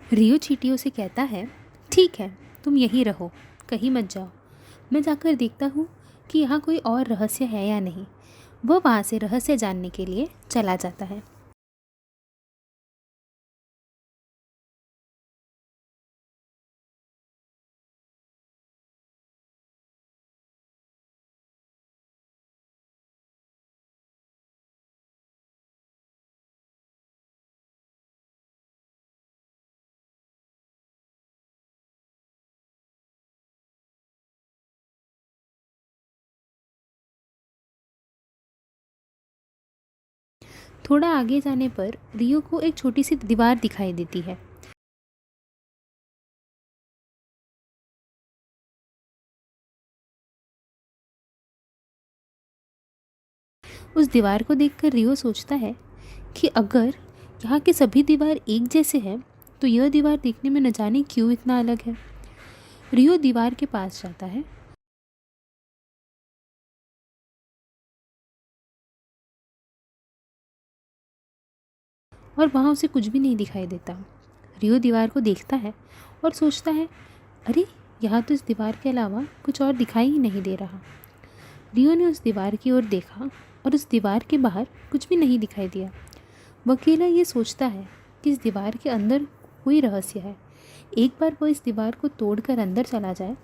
रियो चींटियों से कहता है, ठीक है, तुम यहीं रहो, कहीं मत जाओ। मैं जाकर देखता हूँ कि यहाँ कोई और रहस्य है या नहीं। वह वहाँ से रहस्य जानने के लिए चला जाता है। थोड़ा आगे जाने पर रियो को एक छोटी सी दीवार दिखाई देती है। उस दीवार को देखकर रियो सोचता है कि अगर यहाँ के सभी दीवार एक जैसे हैं तो यह दीवार देखने में न जाने क्यों इतना अलग है। रियो दीवार के पास जाता है और वहाँ उसे कुछ भी नहीं दिखाई देता। रियो दीवार को देखता है और सोचता है, अरे, यहाँ तो इस दीवार के अलावा कुछ और दिखाई ही नहीं दे रहा। रियो ने उस दीवार की ओर देखा और उस दीवार के बाहर कुछ भी नहीं दिखाई दिया। वो अकेला ये सोचता है कि इस दीवार के अंदर कोई रहस्य है। एक बार वो इस दीवार को तोड़कर अंदर चला जाए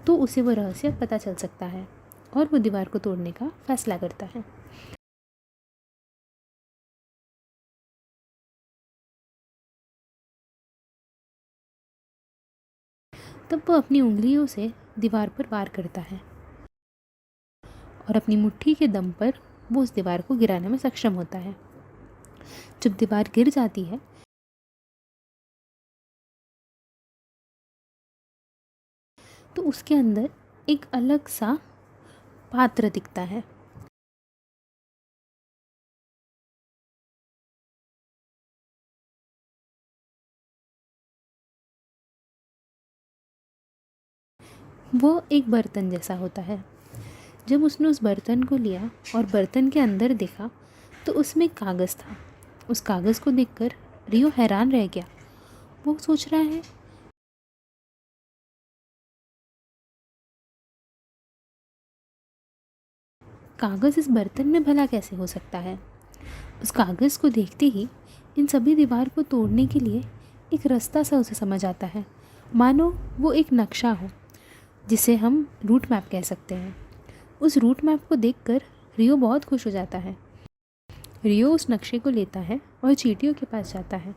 तो उसे वो रहस्य पता चल सकता है और वो दीवार को तोड़ने का फैसला करता है। तब वो अपनी उंगलियों से दीवार पर वार करता है और अपनी मुट्ठी के दम पर वो उस दीवार को गिराने में सक्षम होता है। जब दीवार गिर जाती है तो उसके अंदर एक अलग सा पात्र दिखता है। वो एक बर्तन जैसा होता है। जब उसने उस बर्तन को लिया और बर्तन के अंदर देखा तो उसमें एक कागज़ था। उस कागज़ को देखकर रियो हैरान रह गया। वो सोच रहा है, कागज़ इस बर्तन में भला कैसे हो सकता है। उस कागज़ को देखते ही इन सभी दीवार को तोड़ने के लिए एक रास्ता सा उसे समझ आता है, मानो वो एक नक्शा हो जिसे हम रूट मैप कह सकते हैं। उस रूट मैप को देखकर रियो बहुत खुश हो जाता है। रियो उस नक्शे को लेता है और चींटियों के पास जाता है।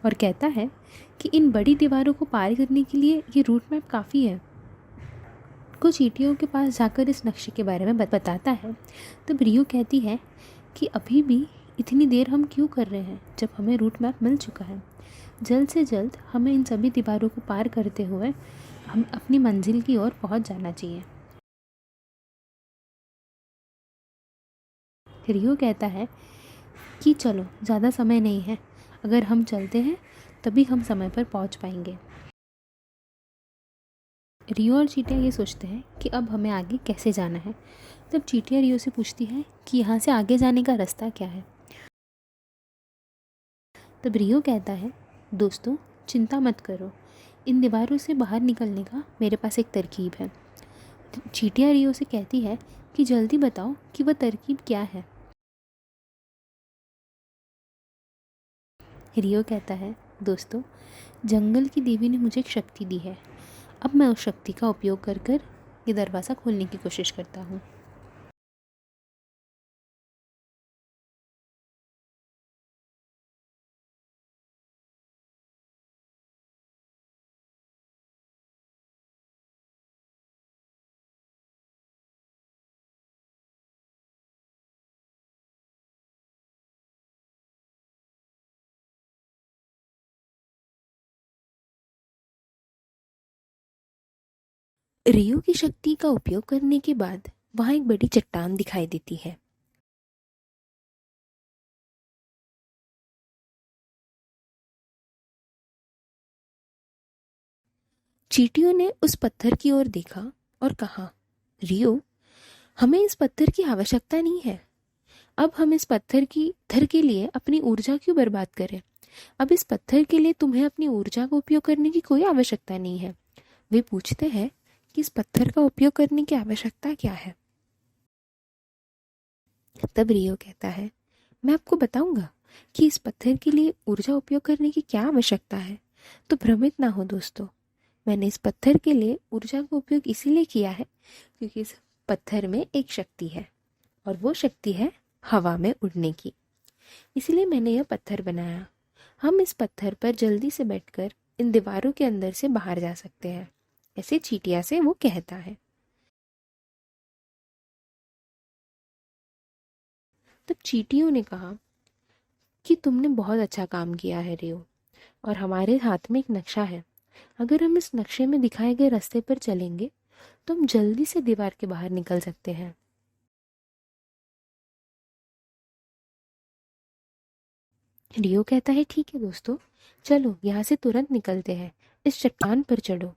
और कहता है कि इन बड़ी दीवारों को पार करने के लिए ये रूट मैप काफ़ी है। कुछ चींटियों के पास जाकर इस नक्शे के बारे में बताता है। तब रियो कहती है कि अभी भी इतनी देर हम क्यों कर रहे हैं जब हमें रूट मैप मिल चुका है। जल्द से जल्द हमें इन सभी दीवारों को पार करते हुए हम अपनी मंजिल की ओर पहुंच जाना चाहिए। रियो कहता है कि चलो, ज़्यादा समय नहीं है, अगर हम चलते हैं तभी हम समय पर पहुंच पाएंगे। रियो और चींटियाँ ये सोचते हैं कि अब हमें आगे कैसे जाना है। तब चींटियाँ रियो से पूछती है कि यहाँ से आगे जाने का रास्ता क्या है। तब रियो कहता है, दोस्तों, चिंता मत करो, इन दीवारों से बाहर निकलने का मेरे पास एक तरकीब है। चींटियाँ रियो से कहती है कि जल्दी बताओ कि वह तरकीब क्या है। रियो कहता है, दोस्तों, जंगल की देवी ने मुझे एक शक्ति दी है। अब मैं उस शक्ति का उपयोग कर कर ये दरवाज़ा खोलने की कोशिश करता हूँ। रियो की शक्ति का उपयोग करने के बाद वहां एक बड़ी चट्टान दिखाई देती है। चींटियों ने उस पत्थर की ओर देखा और कहा, रियो, हमें इस पत्थर की आवश्यकता नहीं है। अब हम इस पत्थर के लिए अपनी ऊर्जा क्यों बर्बाद करें? अब इस पत्थर के लिए तुम्हें अपनी ऊर्जा का उपयोग करने की कोई आवश्यकता नहीं है। वे पूछते हैं कि इस पत्थर का उपयोग करने की आवश्यकता क्या है। तब रियो कहता है, मैं आपको बताऊंगा कि इस पत्थर के लिए ऊर्जा उपयोग करने की क्या आवश्यकता है। तो भ्रमित ना हो दोस्तों, मैंने इस पत्थर के लिए ऊर्जा का उपयोग इसीलिए किया है क्योंकि इस पत्थर में एक शक्ति है और वो शक्ति है हवा में उड़ने की। इसलिए मैंने यह पत्थर बनाया। हम इस पत्थर पर जल्दी से बैठकर इन दीवारों के अंदर से बाहर जा सकते हैं। ऐसे चींटिया से वो कहता है। तब चींटियों ने कहा कि तुमने बहुत अच्छा काम किया है रियो, और हमारे हाथ में एक नक्शा है। अगर हम इस नक्शे में दिखाए गए रास्ते पर चलेंगे तो हम जल्दी से दीवार के बाहर निकल सकते हैं। रियो कहता है, ठीक है दोस्तों, चलो यहाँ से तुरंत निकलते हैं, इस चट्टान पर चढ़ो।